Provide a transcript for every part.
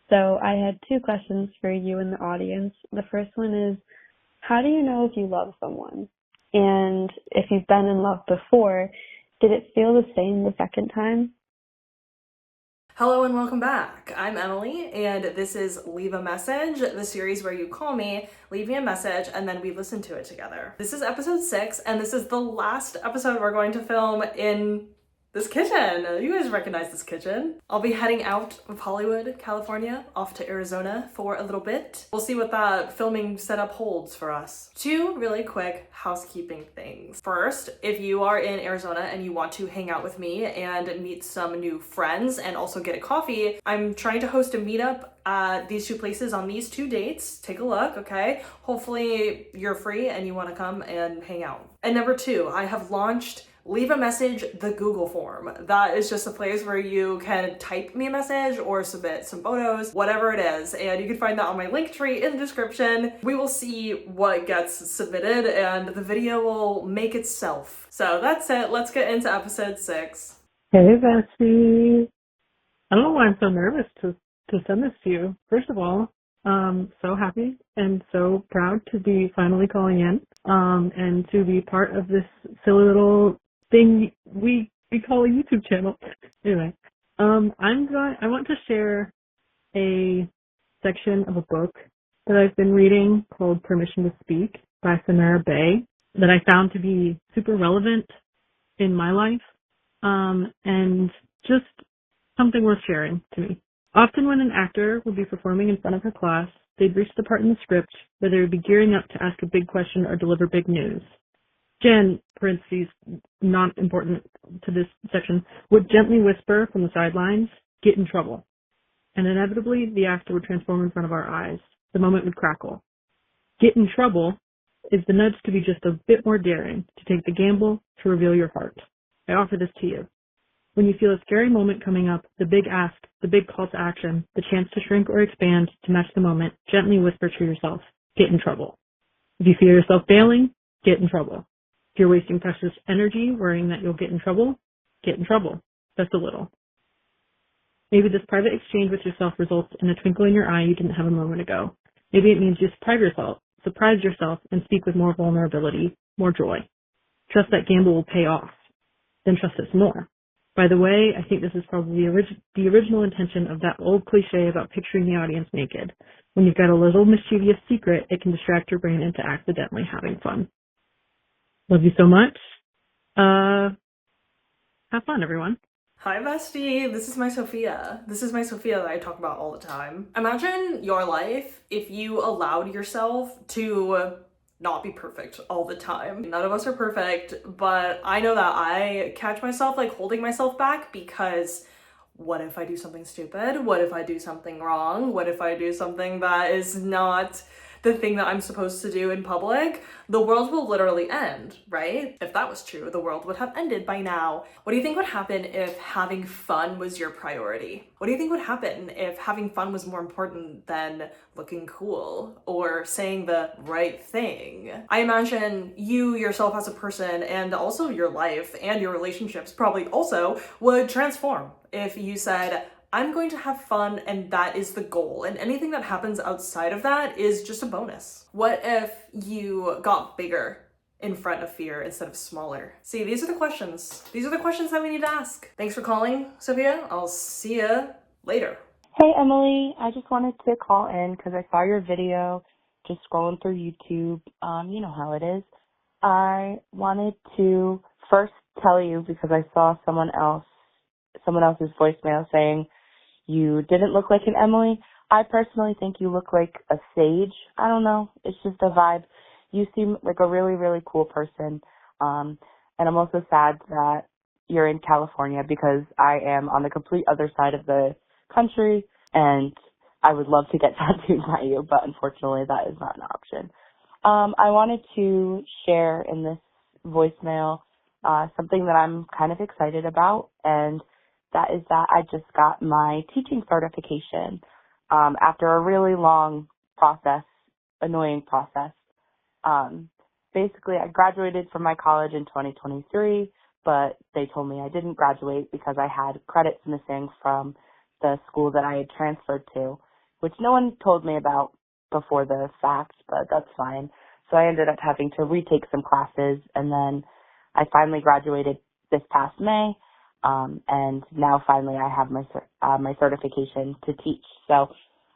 So I had two questions for you in the audience. The first one is, how do you know if you love someone? And if you've been in love before, did it feel the same the second time? Hello and welcome back. I'm Emily and this is Leave a Message, the series where you call me, leave me a message, and then we listen to it together. This is episode 6 and this is the last episode we're going to film in this kitchen. You guys recognize this kitchen. I'll be heading out of Hollywood, California, off to Arizona for a little bit. We'll see what that filming setup holds for us. 2 really quick housekeeping things. First, if you are in Arizona and you want to hang out with me and meet some new friends and also get a coffee, I'm trying to host a meetup at these 2 places on these 2 dates. Take a look, okay? Hopefully you're free and you want to come and hang out. And number 2, I have launched Leave a Message, the Google form. That is just a place where you can type me a message or submit some photos, whatever it is. And you can find that on my link tree in the description. We will see what gets submitted and the video will make itself. So that's it. Let's get into episode 6. Hey, Bessie. I don't know why I'm so nervous to send this to you. First of all, so happy and so proud to be finally calling in, and to be part of this silly little thing we call a YouTube channel. Anyway, I want to share a section of a book that I've been reading called Permission to Speak by Samara Bay that I found to be super relevant in my life, and just something worth sharing to me. Often when an actor would be performing in front of her class, they'd reach the part in the script where they would be gearing up to ask a big question or deliver big news. Jen, parentheses, not important to this section, would gently whisper from the sidelines, "Get in trouble." And inevitably, the actor would transform in front of our eyes. The moment would crackle. Get in trouble is the nudge to be just a bit more daring, to take the gamble, to reveal your heart. I offer this to you. When you feel a scary moment coming up, the big ask, the big call to action, the chance to shrink or expand to match the moment, gently whisper to yourself, "Get in trouble." If you fear yourself failing, get in trouble. If you're wasting precious energy worrying that you'll get in trouble, get in trouble. Just a little. Maybe this private exchange with yourself results in a twinkle in your eye you didn't have a moment ago. Maybe it means you surprise yourself, and speak with more vulnerability, more joy. Trust that gamble will pay off. Then trust it some more. By the way, I think this is probably the original intention of that old cliche about picturing the audience naked. When you've got a little mischievous secret, it can distract your brain into accidentally having fun. Love you so much. Have fun, everyone. Hi bestie, this is my Sophia. This is my Sophia that I talk about all the time. Imagine your life if you allowed yourself to not be perfect all the time. None of us are perfect, but I know that I catch myself like holding myself back because what if I do something stupid? What if I do something wrong? What if I do something that is not the thing that I'm supposed to do in public? The world will literally end, right? If that was true, the world would have ended by now. What do you think would happen if having fun was your priority? What do you think would happen if having fun was more important than looking cool or saying the right thing? I imagine you yourself as a person and also your life and your relationships probably also would transform if you said, I'm going to have fun and that is the goal, and anything that happens outside of that is just a bonus. What if you got bigger in front of fear instead of smaller? See, these are the questions. These are the questions that we need to ask. Thanks for calling, Sophia. I'll see you later. Hey Emily, I just wanted to call in because I saw your video just scrolling through YouTube. You know how it is. I wanted to first tell you because I saw someone else's voicemail saying you didn't look like an Emily. I personally think you look like a sage. I don't know. It's just a vibe. You seem like a really, really cool person. And I'm also sad that you're in California because I am on the complete other side of the country and I would love to get tattooed by you, but unfortunately that is not an option. I wanted to share in this voicemail something that I'm kind of excited about, and that is that I just got my teaching certification after a really long process, annoying process. Basically, I graduated from my college in 2023, but they told me I didn't graduate because I had credits missing from the school that I had transferred to. which no one told me about before the fact, but that's fine. So I ended up having to retake some classes, and then I finally graduated this past May, and now finally I have my certification to teach. So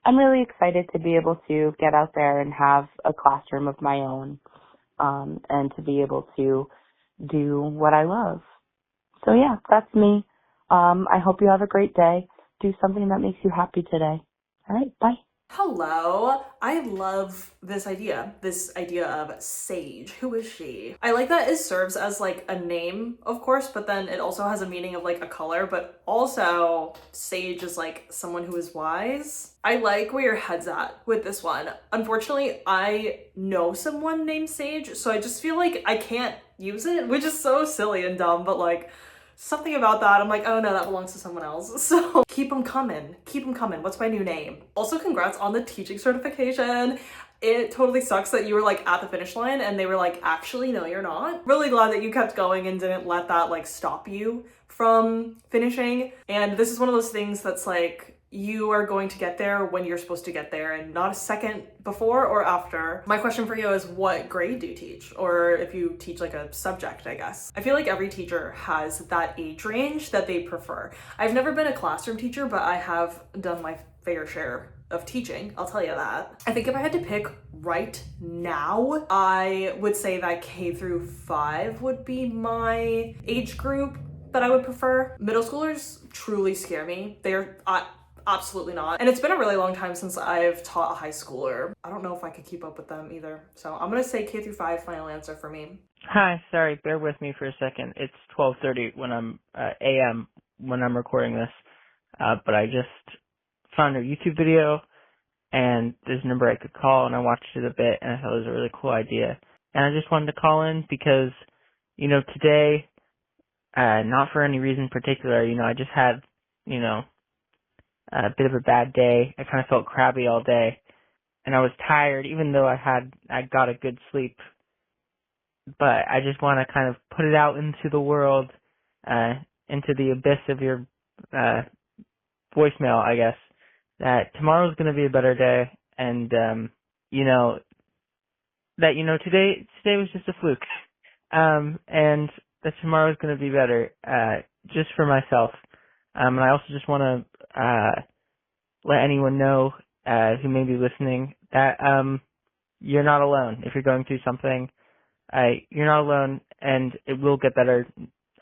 I'm really excited to be able to get out there and have a classroom of my own, and to be able to do what I love. So yeah, that's me. I hope you have a great day. Do something that makes you happy today. All right, bye. Hello. I love this idea of Sage. Who is she? I like that it serves as like a name, of course, but then it also has a meaning of like a color, but also Sage is like someone who is wise. I like where your head's at with this one. Unfortunately, I know someone named Sage, so I just feel like I can't use it, which is so silly and dumb, but like something about that, I'm like, oh no, that belongs to someone else. So keep them coming. Keep them coming. What's my new name? Also, congrats on the teaching certification. It totally sucks that you were like at the finish line and they were like, actually, no, you're not. Really glad that you kept going and didn't let that like stop you from finishing. And this is one of those things that's like, you are going to get there when you're supposed to get there and not a second before or after. My question for you is, what grade do you teach? Or if you teach like a subject, I guess. I feel like every teacher has that age range that they prefer. I've never been a classroom teacher, but I have done my fair share of teaching, I'll tell you that. I think if I had to pick right now, I would say that K through 5 would be my age group that I would prefer. Middle schoolers truly scare me. They're absolutely not. And it's been a really long time since I've taught a high schooler. I don't know if I could keep up with them either. So I'm gonna say K through 5, final answer for me. Hi, sorry, bear with me for a second. It's 12:30 when I'm a.m. when I'm recording this, but I just found a YouTube video, and there's a number I could call, and I watched it a bit, and I thought it was a really cool idea. And I just wanted to call in because, today, not for any reason particular, I just had, a bit of a bad day. I kind of felt crabby all day, and I was tired, even though I got a good sleep. But I just want to kind of put it out into the world, into the abyss of your voicemail, I guess, that tomorrow's going to be a better day, and today was just a fluke, and that tomorrow's going to be better, just for myself. And I also just want to let anyone know who may be listening that you're not alone. If you're going through something, you're not alone, and it will get better.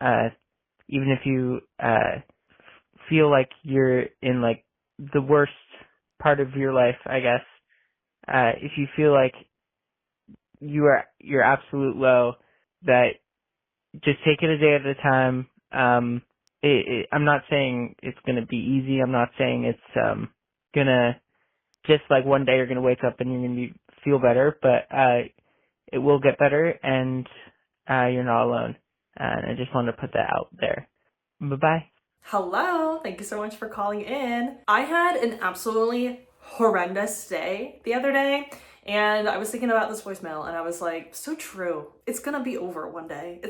Even if you feel like you're in like the worst part of your life, I guess. If you feel like you're absolute low, that just take it a day at a time. I'm not saying it's gonna be easy. I'm not saying it's gonna just like one day you're gonna wake up and you're gonna feel better, but it will get better, and you're not alone. And I just wanted to put that out there. Bye-bye. Hello, thank you so much for calling in. I had an absolutely horrendous day the other day, and I was thinking about this voicemail, and I was like, so true. It's gonna be over one day.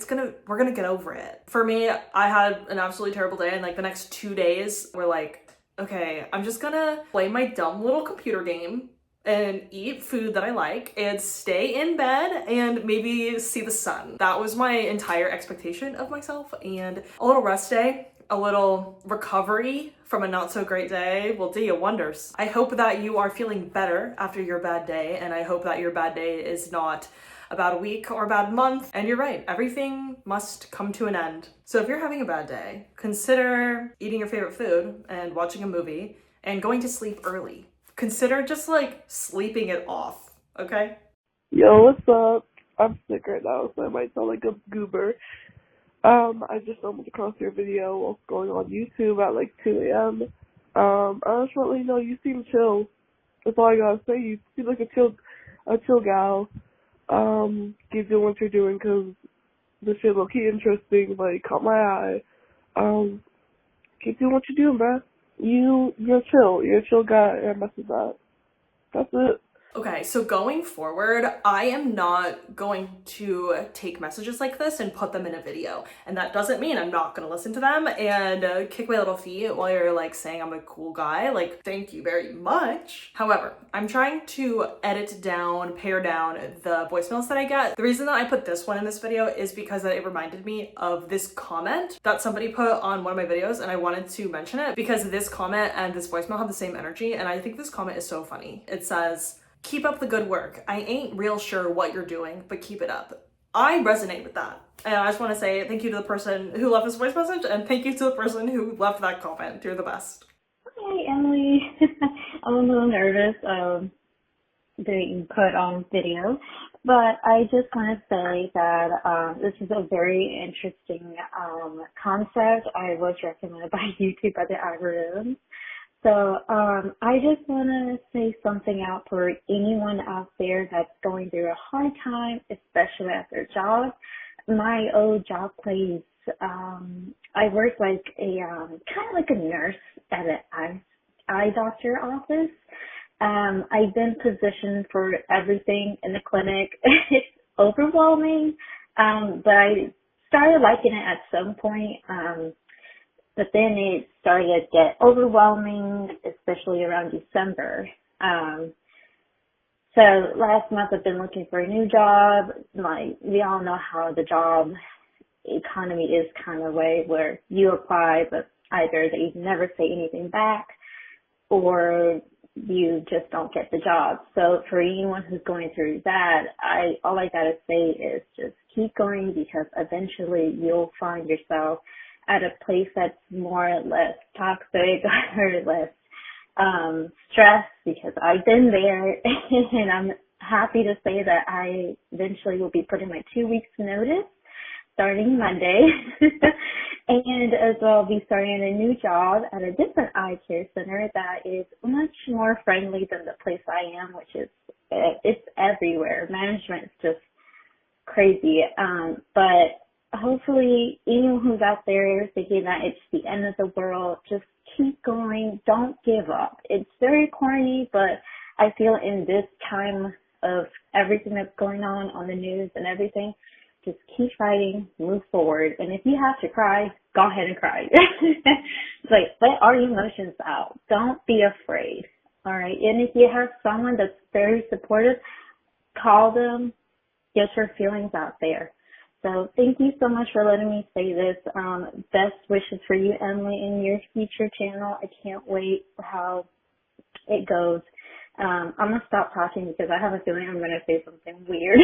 We're gonna get over it. For me, I had an absolutely terrible day, and like the next 2 days were like, okay, I'm just gonna play my dumb little computer game and eat food that I like and stay in bed and maybe see the sun. That was my entire expectation of myself, and a little rest day, a little recovery from a not so great day will do you wonders. I hope that you are feeling better after your bad day, and I hope that your bad day is not a bad week or a bad month. And you're right, everything must come to an end. So if you're having a bad day, consider eating your favorite food and watching a movie and going to sleep early. Consider just like sleeping it off, okay? Yo, what's up? I'm sick right now, so I might sound like a goober. I just stumbled across your video while going on YouTube at like 2 a.m. I just want to let you know you seem chill. That's all I gotta say. You seem like a chill gal. Keep doing what you're doing, cause this shit low-key interesting. Like, caught my eye. Keep doing what you're doing, bruh. You're chill. You're a chill guy, and that's that. That's it. Okay, so going forward, I am not going to take messages like this and put them in a video. And that doesn't mean I'm not gonna listen to them and kick my little feet while you're like saying I'm a cool guy. Like, thank you very much. However, I'm trying to edit down, pare down the voicemails that I get. The reason that I put this one in this video is because it reminded me of this comment that somebody put on one of my videos, and I wanted to mention it because this comment and this voicemail have the same energy, and I think this comment is so funny. It says, "Keep up the good work. I ain't real sure what you're doing, but keep it up." I resonate with that. And I just want to say thank you to the person who left this voice message, and thank you to the person who left that comment. You're the best. Hi, Emily. I'm a little nervous being put on video, but I just want to say that this is a very interesting concept. I was recommended by YouTube by the algorithm. So I just want to say something out for anyone out there that's going through a hard time, especially at their job. My old job place, I worked like a kind of like a nurse at an eye doctor office. I've been positioned for everything in the clinic. It's overwhelming, but I started liking it at some point. But then it started to get overwhelming, especially around December. So last month I've been looking for a new job. Like, we all know how the job economy is kind of way where you apply, but either they never say anything back or you just don't get the job. So for anyone who's going through that, all I gotta say is just keep going, because eventually you'll find yourself at a place that's more or less toxic or less stressed, because I've been there and I'm happy to say that I eventually will be putting my 2 weeks notice starting Monday and as well be starting a new job at a different eye care center that is much more friendly than the place I am, which is, it's everywhere. Management's just crazy. But hopefully anyone who's out there thinking that it's the end of the world, just keep going. Don't give up. It's very corny, but I feel in this time of everything that's going on the news and everything, just keep fighting, move forward. And if you have to cry, go ahead and cry. Like, let all your emotions out. Don't be afraid. All right. And if you have someone that's very supportive, call them, get your feelings out there. So thank you so much for letting me say this. Best wishes for you, Emily, in your future channel. I can't wait for how it goes. I'm going to stop talking because I have a feeling I'm going to say something weird.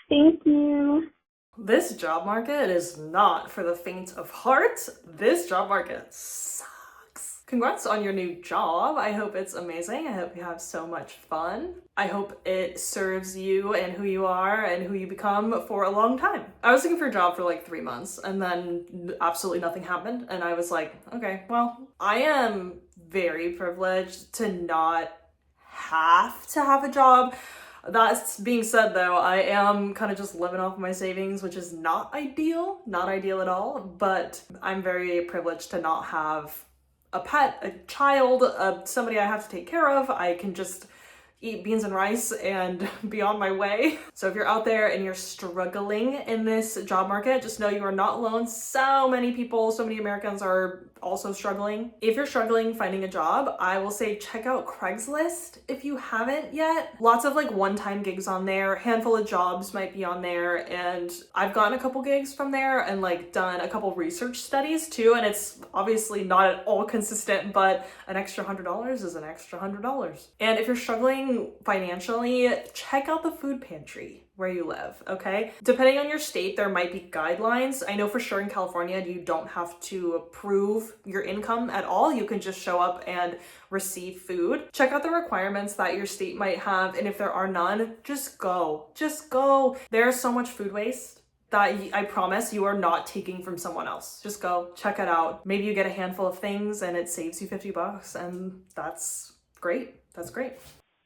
Thank you. This job market is not for the faint of heart. This job market sucks. Congrats on your new job. I hope it's amazing. I hope you have so much fun. I hope it serves you and who you are and who you become for a long time. I was looking for a job for like 3 months and then absolutely nothing happened. And I was like, okay, well, I am very privileged to not have to have a job. That's being said though, I am kind of just living off my savings, which is not ideal at all, but I'm very privileged to not have a pet, a child, somebody I have to take care of. I can just eat beans and rice and be on my way. So if you're out there and you're struggling in this job market, just know you are not alone. So many people, so many Americans are also struggling. If you're struggling finding a job, I will say check out Craigslist if you haven't yet. Lots of like one-time gigs on there, a handful of jobs might be on there, and I've gotten a couple gigs from there and like done a couple research studies too, and it's obviously not at all consistent, but an extra $100 is an extra $100. And if you're struggling financially, check out the food pantry where you live, okay? Depending on your state, there might be guidelines. I know for sure in California, you don't have to prove your income at all. You can just show up and receive food. Check out the requirements that your state might have, and if there are none, just go. Just go. There's so much food waste that I promise you are not taking from someone else. Just go, check it out. Maybe you get a handful of things and it saves you $50, and that's great. That's great.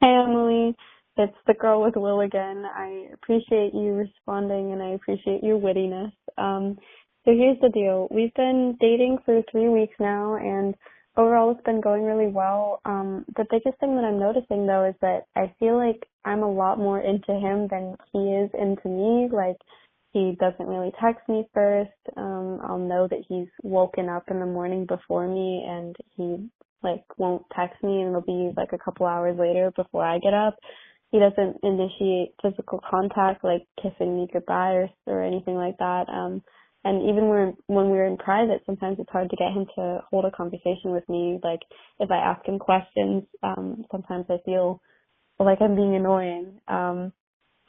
Hey, Emily. It's the girl with Will again. I appreciate you responding and I appreciate your wittiness. So here's the deal. We've been dating for 3 weeks now, and overall it's been going really well. The biggest thing that I'm noticing though is that I feel like I'm a lot more into him than he is into me. Like, he doesn't really text me first. I'll know that he's woken up in the morning before me, and he like won't text me, and it'll be like a couple hours later before I get up. He doesn't initiate physical contact, like kissing me goodbye or anything like that. And even when we're in private, sometimes it's hard to get him to hold a conversation with me. Like, if I ask him questions, sometimes I feel like I'm being annoying. And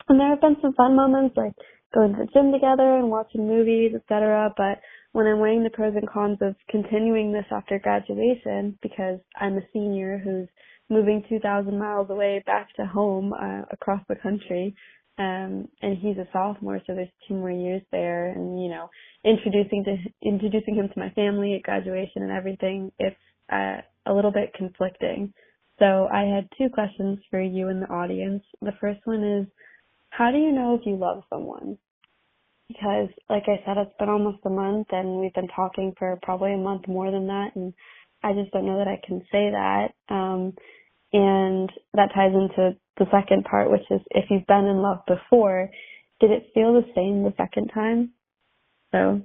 there have been some fun moments, like going to the gym together and watching movies, etc. But when I'm weighing the pros and cons of continuing this after graduation, because I'm a senior who's moving 2,000 miles away back to home across the country, and he's a sophomore, so there's 2 more years there, and, you know, introducing him to my family at graduation and everything, it's a little bit conflicting. So I had 2 questions for you in the audience. The first one is, how do you know if you love someone? Because, like I said, it's been almost a month, and we've been talking for probably a month more than that, and I just don't know that I can say that. And that ties into the second part, which is, if you've been in love before, did it feel the same the second time? So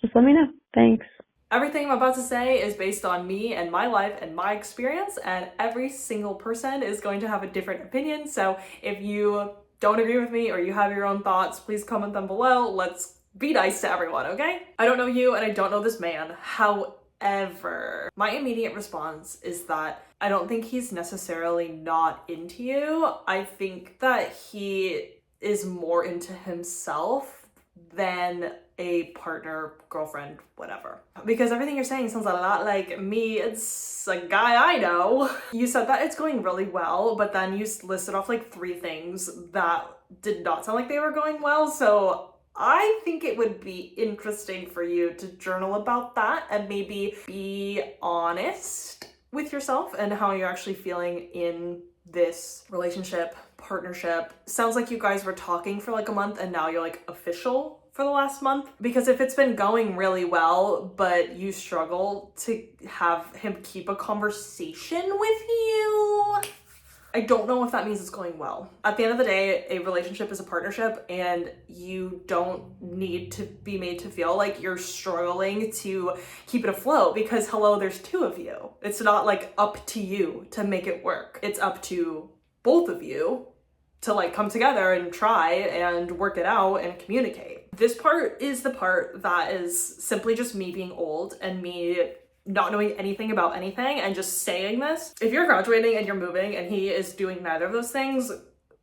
just let me know. Thanks. Everything I'm about to say is based on me and my life and my experience, and every single person is going to have a different opinion. So if you don't agree with me or you have your own thoughts, please comment them below. Let's be nice to everyone, okay? I don't know you and I don't know this man. However, my immediate response is that I don't think he's necessarily not into you. I think that he is more into himself than a partner, girlfriend, whatever. Because everything you're saying sounds a lot like me. It's a guy I know. You said that it's going really well, but then you listed off like 3 things that did not sound like they were going well. So I think it would be interesting for you to journal about that and maybe be honest with yourself and how you're actually feeling in this relationship, partnership. Sounds like you guys were talking for like a month and now you're like official for the last month. Because if it's been going really well, but you struggle to have him keep a conversation with you, I don't know if that means it's going well. At the end of the day, a relationship is a partnership, and you don't need to be made to feel like you're struggling to keep it afloat, because hello, there's 2 of you. It's not like up to you to make it work. It's up to both of you to like come together and try and work it out and communicate. This part is the part that is simply just me being old and me not knowing anything about anything and just saying this. If you're graduating and you're moving and he is doing neither of those things,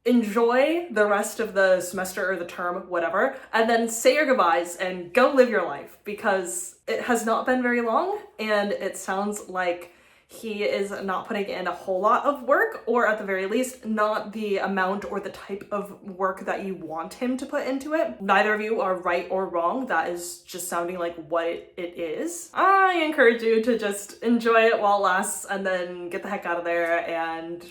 enjoy the rest of the semester or the term, whatever, and then say your goodbyes and go live your life, because it has not been very long and it sounds like he is not putting in a whole lot of work, or at the very least, not the amount or the type of work that you want him to put into it. Neither of you are right or wrong. That is just sounding like what it is. I encourage you to just enjoy it while it lasts and then get the heck out of there and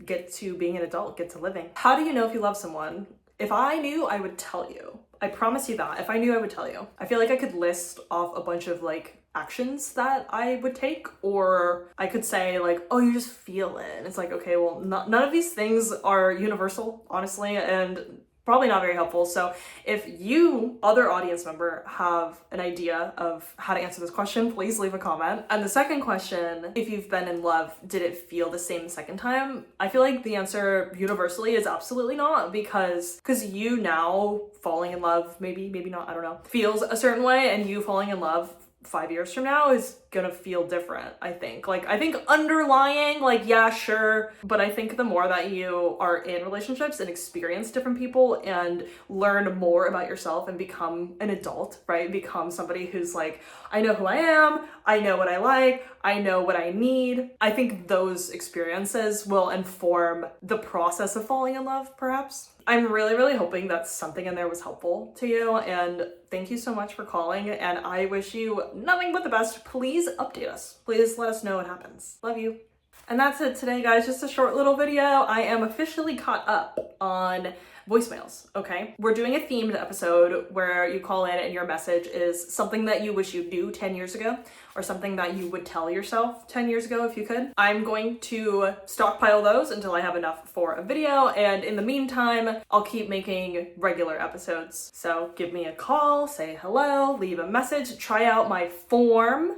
get to being an adult, get to living. How do you know if you love someone? If I knew, I would tell you. I promise you that. If I knew, I would tell you. I feel like I could list off a bunch of like actions that I would take, or I could say like, oh, you just feel it. And it's like, okay, well, none of these things are universal, honestly, and probably not very helpful. So if you, other audience member, have an idea of how to answer this question, please leave a comment. And the second question, if you've been in love, did it feel the same the second time? I feel like the answer universally is absolutely not, because you now falling in love, maybe not, I don't know, feels a certain way, and you falling in love 5 years from now is gonna feel different, I think. Like, I think underlying, like, yeah, sure, but I think the more that you are in relationships and experience different people and learn more about yourself and become an adult, right? Become somebody who's like, I know who I am, I know what I like, I know what I need. I think those experiences will inform the process of falling in love, perhaps. I'm really, really hoping that something in there was helpful to you, and thank you so much for calling, and I wish you nothing but the best. Please update us. Please let us know what happens. Love you. And that's it today, guys. Just a short little video. I am officially caught up on voicemails, okay? We're doing a themed episode where you call in and your message is something that you wish you knew 10 years ago or something that you would tell yourself 10 years ago if you could. I'm going to stockpile those until I have enough for a video, and in the meantime, I'll keep making regular episodes. So give me a call, say hello, leave a message, try out my form.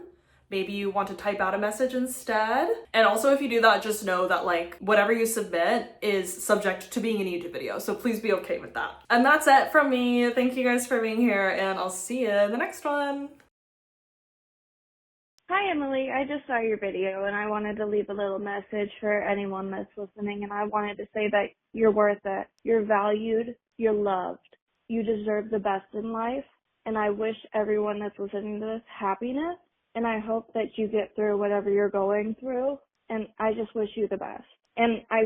Maybe you want to type out a message instead. And also, if you do that, just know that like whatever you submit is subject to being in a YouTube video. So please be okay with that. And that's it from me. Thank you guys for being here, and I'll see you in the next one. Hi, Emily. I just saw your video and I wanted to leave a little message for anyone that's listening. And I wanted to say that you're worth it. You're valued. You're loved. You deserve the best in life. And I wish everyone that's listening to this happiness. And I hope that you get through whatever you're going through. And I just wish you the best. And I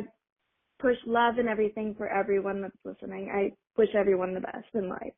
push love and everything for everyone that's listening. I wish everyone the best in life.